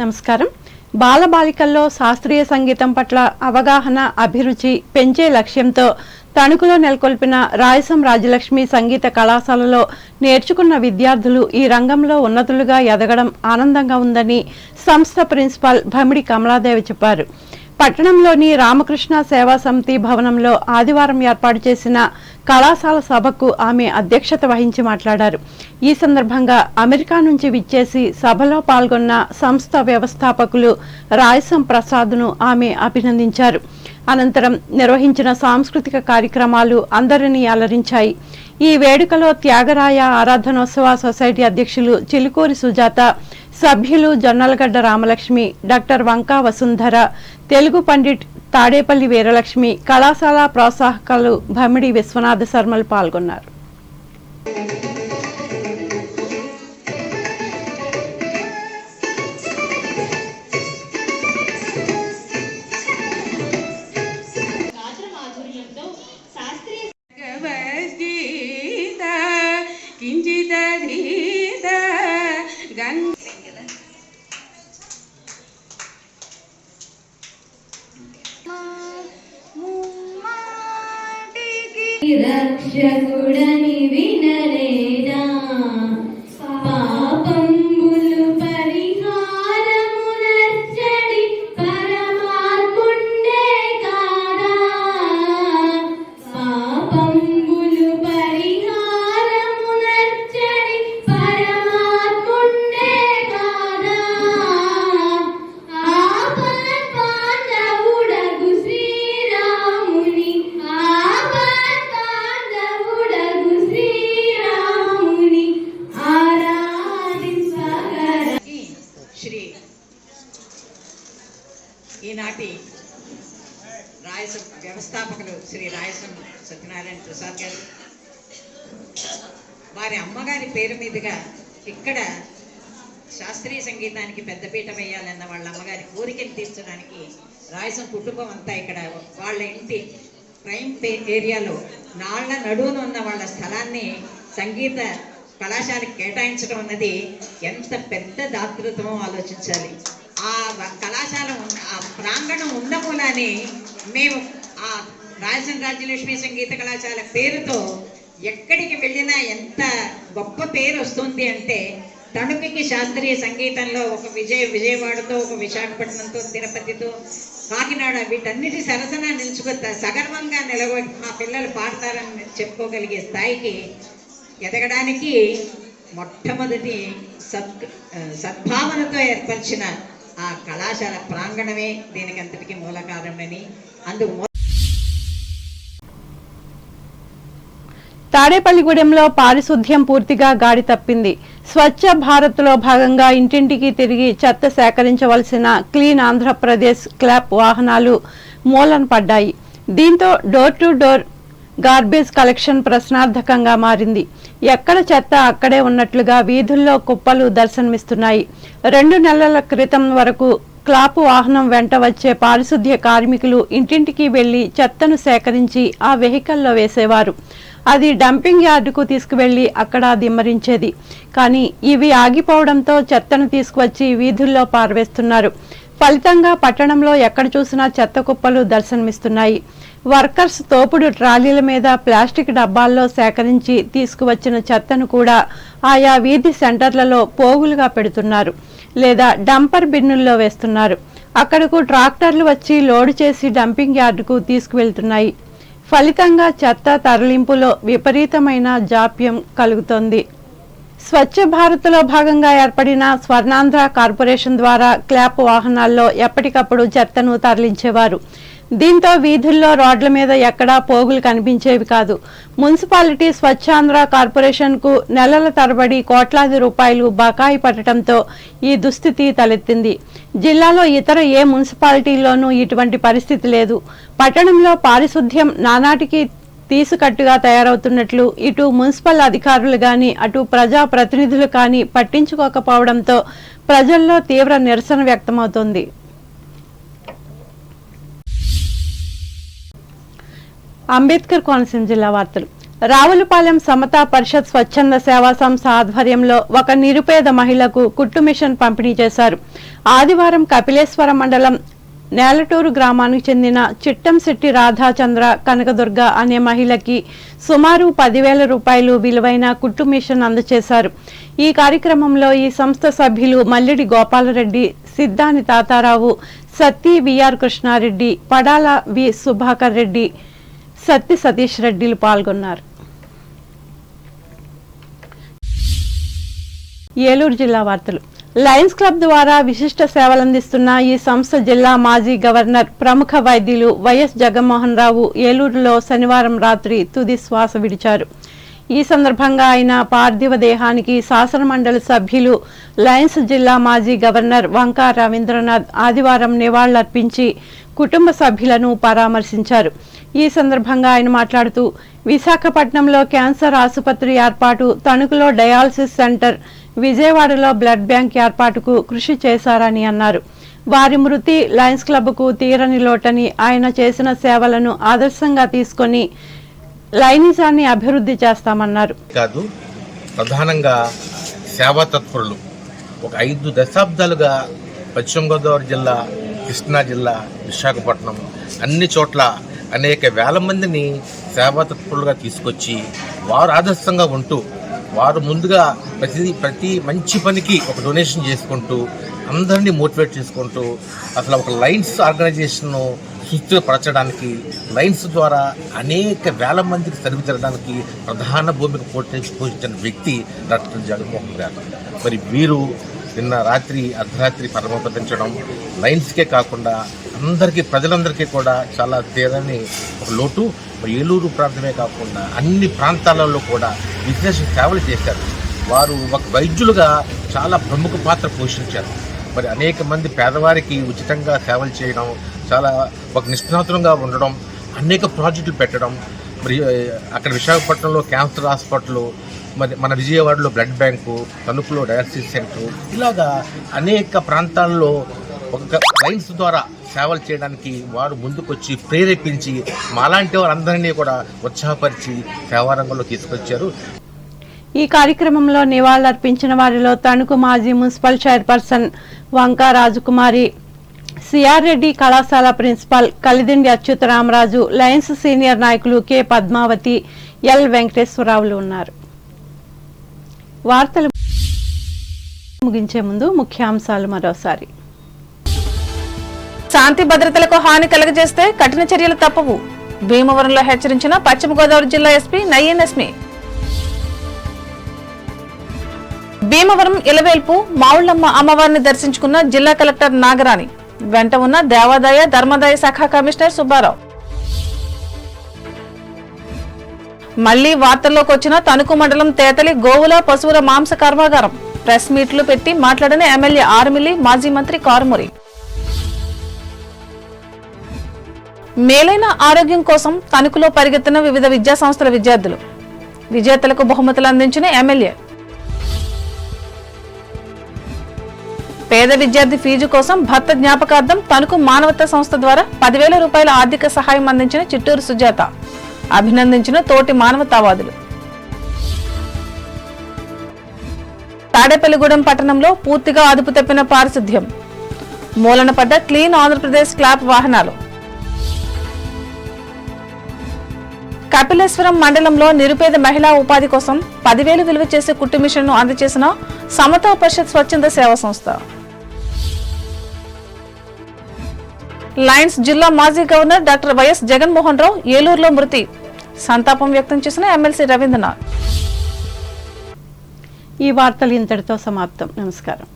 నమస్కారం. బాలబాలికల్లో శాస్త్రీయ సంగీతం పట్ల అవగాహన, అభిరుచి పెంచే లక్ష్యంతో తణుకులో నెలకొల్పిన రాయసం రాజలక్ష్మి సంగీత కళాశాలలో నేర్చుకున్న విద్యార్థులు ఈ రంగంలో ఉన్నతులుగా ఎదగడం ఆనందంగా ఉందని సంస్థ ప్రిన్సిపాల్ భమిడి కమలాదేవి చెప్పారు. పట్టణంలోని రామకృష్ణ సేవా సమితి భవనంలో ఆదివారం ఏర్పాటు చేసిన కళాశాల సభకు ఆమె అధ్యక్షత వహించి మాట్లాడారు. ఈ సందర్భంగా అమెరికా నుంచి విచ్చేసి సభలో పాల్గొన్న సంస్థ వ్యవస్థాపకులు రాయసం ప్రసాద్ను ఆమె అభినందించారు. అనంతరం నిర్వహించిన సాంస్కృతిక కార్యక్రమాలు అందరినీ అలరించాయి. ఈ వేడుకలో త్యాగరాయ ఆరాధనోత్సవ సొసైటీ అధ్యక్షులు చిలుకూరి సుజాత, సభ్యులు జొన్నలగడ్డ రామలక్ష్మి, డాక్టర్ వంకా వసుంధర, తెలుగు పండిట్ తాడేపల్లి వీరలక్ష్మి, కళాశాల ప్రోత్సాహకులు భమిడి విశ్వనాథ శర్మలు పాల్గొన్నారు. రక్షకుడని వినలేదా పాపంబులు పరిహారము నర్చడి పరమాత్ముండే కాదా పాపంబులు పరిహారము నర్చడి పరమాత్ముండే కాదా ఆపద పాండవుడగు శ్రీరాముని ఈనాటి రాయసం వ్యవస్థాపకులు శ్రీ రాయసం సత్యనారాయణ ప్రసాద్ గారు, వారి అమ్మగారి పేరు మీదుగా ఇక్కడ శాస్త్రీయ సంగీతానికి పెద్దపీట వేయాలన్న వాళ్ళ అమ్మగారి కోరికను తీర్చడానికి రాయసం కుటుంబం అంతా ఇక్కడ వాళ్ళ ఇంటి ప్రైమ్ ఏరియాలో నాళ్ల నడువున ఉన్న వాళ్ళ స్థలాన్ని సంగీత కళాశాలకు కేటాయించడం అన్నది ఎంత పెద్ద దాతృత్వమో ఆలోచించాలి. ఆ కళాశాల ఆ ప్రాంగణం ఉన్న మూలాన్ని మేము ఆ రాయసం రాజ్యలక్ష్మి సంగీత కళాశాల పేరుతో ఎక్కడికి వెళ్ళినా ఎంత గొప్ప పేరు వస్తుంది అంటే, తణుకుకి శాస్త్రీయ సంగీతంలో ఒక విజయవాడతో, ఒక విశాఖపట్నంతో, తిరుపతితో, కాకినాడ వీటన్నిటి సరసన సగర్వంగా మా పిల్లలు పాడతారని చెప్పుకోగలిగే స్థాయికి ఎదగడానికి మొట్టమొదటి సద్భావనతో ఏర్పరిచిన ఆ కళాశాల ప్రాంగణమే దీనికి అంతటికీ మూల కారణమని అందుకు తాడేపల్లిగూడెంలో పారిశుద్ధ్యం పూర్తిగా గాడి తప్పింది. స్వచ్ఛ భారత్లో భాగంగా ఇంటింటికి తిరిగి చెత్త సేకరించవలసిన క్లీన్ ఆంధ్రప్రదేశ్ క్లాప్ వాహనాలు మూలన పడ్డాయి. దీంతో door to door garbage collection ప్రశ్నార్థకంగా మారింది. ఎక్కడ చెత్త అక్కడే ఉన్నట్లుగా వీధుల్లో కుప్పలు దర్శనమిస్తున్నాయి. 2 నెలల క్రితం వరకు క్లాపు వాహనం వెంట వచ్చే పారిశుద్ధ్య కార్మికులు ఇంటింటికి వెళ్లి చెత్తను సేకరించి ఆ వెహికల్లో వేసేవారు. అది డంపింగ్ యార్డుకు తీసుకువెళ్లి అక్కడ దిమ్మరించేది. కానీ ఇవి ఆగిపోవడంతో చెత్తను తీసుకువచ్చి వీధుల్లో పారవేస్తున్నారు. ఫలితంగా పట్టణంలో ఎక్కడ చూసినా చెత్త కుప్పలు దర్శనమిస్తున్నాయి. వర్కర్స్ తోపుడు ట్రాలీల మీద ప్లాస్టిక్ డబ్బాల్లో సేకరించి తీసుకువచ్చిన చెత్తను కూడా ఆయా వీధి సెంటర్లలో పోగులుగా పెడుతున్నారు లేదా డంపర్ బిన్నుల్లో వేస్తున్నారు. అక్కడకు ట్రాక్టర్లు వచ్చి లోడు చేసి డంపింగ్ యార్డుకు తీసుకువెళ్తున్నాయి. ఫలితంగా చెత్త తరలింపులో విపరీతమైన జాప్యం కలుగుతోంది. స్వచ్ఛ భారత్లో భాగంగా ఏర్పడిన స్వర్ణాంధ్ర కార్పొరేషన్ ద్వారా క్లాప్ వాహనాల్లో ఎప్పటికప్పుడు చెత్తను తరలించేవారు. దీంతో వీధుల్లో రోడ్ల మీద ఎక్కడా పోగులు కనిపించేవి కాదు. మున్సిపాలిటీ స్వచ్ఛాంధ్ర కార్పొరేషన్కు నెలల తరబడి కోట్లాది రూపాయలు బకాయి పడటంతో ఈ దుస్థితి తలెత్తింది. జిల్లాలో ఇతర ఏ మున్సిపాలిటీల్లోనూ ఇటువంటి పరిస్థితి లేదు. పట్టణంలో పారిశుద్ధ్యం నానాటికి తీసుకట్టుగా తయారవుతున్నట్లు ఇటు మున్సిపల్ అధికారులు కానీ అటు ప్రజా ప్రతినిధులు కానీ పట్టించుకోకపోవడంతో ప్రజల్లో తీవ్ర నిరసన వ్యక్తమవుతోంది. అంబేద్కర్ కోనసీమ జిల్లా వార్తలు. రావులపాలెం సమతా పరిషత్ స్వచ్ఛంద సేవా సంస్థ ఆధ్వర్యంలో ఒక నిరుపేద మహిళకు కుట్టు మిషన్ పంపిణీ చేశారు. ఆదివారం కపిలేశ్వరం మండలం నేలటూరు గ్రామానికి చెందిన చిట్టంశెట్టి రాధాచంద్ర కనకదుర్గ అనే మహిళకి సుమారు 10,000 రూపాయలు విలువైన కుట్టు మిషన్ అందజేశారు. ఈ కార్యక్రమంలో ఈ సంస్థ సభ్యులు మల్లిడి గోపాలరెడ్డి, సిద్ధాని తాతారావు, సత్తి విఆర్ కృష్ణారెడ్డి, పడాల వి సుభాకర్ రెడ్డి, సత్తి సతీష్ రెడ్డిలు పాల్గొన్నారు. ఏలూరు జిల్లా వార్తలు. లయన్స్ క్లబ్ ద్వారా విశిష్ట సేవలందిస్తున్న ఈ సంస్థ జిల్లా మాజీ గవర్నర్, ప్రముఖ వైద్యులు వైఎస్ జగన్మోహన్ రావు ఏలూరులో శనివారం రాత్రి తుది శ్వాస విడిచారు. ఈ సందర్భంగా ఆయన పార్థివ దేహానికి శాసనమండలి సభ్యులు, లయన్స్ జిల్లా మాజీ గవర్నర్ వంకా రవీంద్రనాథ్ ఆదివారం నివాళులర్పించి కుటుంబ సభ్యులను పరామర్శించారు. ఈ సందర్భంగా ఆయన మాట్లాడుతూ విశాఖపట్నంలో క్యాన్సర్ ఆసుపత్రి ఏర్పాటు, తణుకులో డయాలసిస్ సెంటర్, విజయవాడలో బ్లడ్ బ్యాంక్ ఏర్పాటుకు కృషి చేశారని అన్నారు. వారి మృతి లయన్స్ క్లబ్కు తీరని లోటని, ఆయన చేసిన సేవలను ఆదర్శంగా తీసుకొని లయనిజాన్ని అభివృద్ధి చేస్తామన్నారు. కాదు, ప్రధానంగా సేవా తత్పరులు ఒక 5 దశాబ్దాలుగా పశ్చిమ గోదావరి జిల్లా, కృష్ణా జిల్లా, విశాఖపట్నం అన్ని చోట్ల అనేక వేల మందిని సేవా తత్పరులుగా తీసుకొచ్చి వారు ఆదర్శంగా ఉంటూ వారు ముందుగా ప్రతి మంచి పనికి ఒక డొనేషన్ చేసుకుంటూ అందరినీ మోటివేట్ చేసుకుంటూ అసలు ఒక లయన్స్ ఆర్గనైజేషన్ సుస్థిరపరచడానికి, లయన్స్ ద్వారా అనేక వేల మందికి సర్వీస్ జరగడానికి ప్రధాన భూమిక పోషించిన వ్యక్తి డాక్టర్ జగన్మోహన్ గారు. మరి వీరు నిన్న రాత్రి అర్ధరాత్రి పరమపదించడం లయన్స్కే కాకుండా ప్రజలందరికీ కూడా చాలా తీరని ఒక లోటు. ఏలూరు ప్రాంతమే కాకుండా అన్ని ప్రాంతాలలో కూడా విశేష సేవలు చేశారు. వారు ఒక వైద్యులుగా చాలా ప్రముఖ పాత్ర పోషించారు. మరి అనేక మంది పేదవారికి ఉచితంగా సేవలు చేయడం, చాలా ఒక నిష్ణాతులంగా ఉండడం, అనేక ప్రాజెక్టులు పెట్టడం, మరి అక్కడ విశాఖపట్నంలో క్యాన్సర్ హాస్పిటల్, మరి మన విజయవాడలో బ్లడ్ బ్యాంకు, తణుకులో డయాలసిస్ సెంటర్, ఇలాగా అనేక ప్రాంతాల్లో ఒక లైన్స్ ద్వారా సేవలు చేయడానికి వారు ముందుకొచ్చి ప్రేరేపించి మాలాంటి వారందరినీ కూడా ఉత్సాహపరిచి సేవారంగంలో తీసుకొచ్చారు. ఈ కార్యక్రమంలో నివాళులర్పించిన వారిలో తణుకు మాజీ మున్సిపల్ చైర్పర్సన్ వంకా రాజకుమారి, సిఆర్ రెడ్డి కళాశాల principal Kalidindi Achyutaramaraju, Lions senior నాయకులు కె పద్మావతి, ఎల్ వెంకటేశ్వరరావులు ఉన్నారు. వార్తలు ముగించే ముందు ముఖ్యాంశాలు మరోసారి. శాంతి భద్రతలకు హాని కలగజేస్తే కఠిన చర్యలు తప్పవు. భీమవరంలో హెచ్చరించిన పశ్చిమ గోదావరి జిల్లా ఎస్పీ నయ్యన్. భీమవరం ఇలవేల్పు మావుళ్లమ్మ అమ్మవారిని దర్శించుకున్న జిల్లా కలెక్టర్ నాగరాణి, వెంట ఉన్న దేవాదాయ ధర్మాదాయ శాఖ కమిషనర్ సుబ్బారావు. మళ్లీ వార్తల్లోకి వచ్చిన తణుకు మండలం తేతలి గోవుల పశువుల మాంస కర్మాగారం, ప్రెస్ మీట్లు పెట్టి మాట్లాడిన ఎమ్మెల్యే ఆర్మిల్లి, మాజీ మంత్రి కారుమూరి. మేలైన ఆరోగ్యం కోసం తణుకులో పరిగెత్తిన వివిధ విద్యా సంస్థల విద్యార్థులు, విజేతలకు బహుమతులు అందించిన ఎమ్మెల్యే. పేద విద్యార్థి ఫీజు కోసం భర్త జ్ఞాపకార్థం తణుకు మానవతా సంస్థ ద్వారా 10,000 రూపాయల ఆర్థిక సహాయం అందించిన చిట్టూరు సుజాత, అభినందించిన తోటి మానవతావాదులు. తాడేపల్లిగూడెం పట్టణంలో పూర్తిగా అదుపు తప్పిన పారిశుద్ధ్యం, మూలన పడ్డ క్లీన్ ఆంధ్రప్రదేశ్ క్లాప్ వాహనాలు. కపిలేశ్వరం మండలంలో నిరుపేద మహిళా ఉపాధి కోసం 10,000 విలువ చేసే కుట్టు మిషన్ ను అందజేసిన సమతా పరిషత్ స్వచ్ఛంద సేవా సంస్థ. లయన్స్ జిల్లా మాజీ governor doctor YS Jaganmohan Rao ఏలూరులో మృతి, సంతాపం వ్యక్తం చేసిన ఎమ్మెల్సీ రవీంద్రనాథ్. ఈ వార్తలు ఇంతటితో సమాప్తం. నమస్కారం.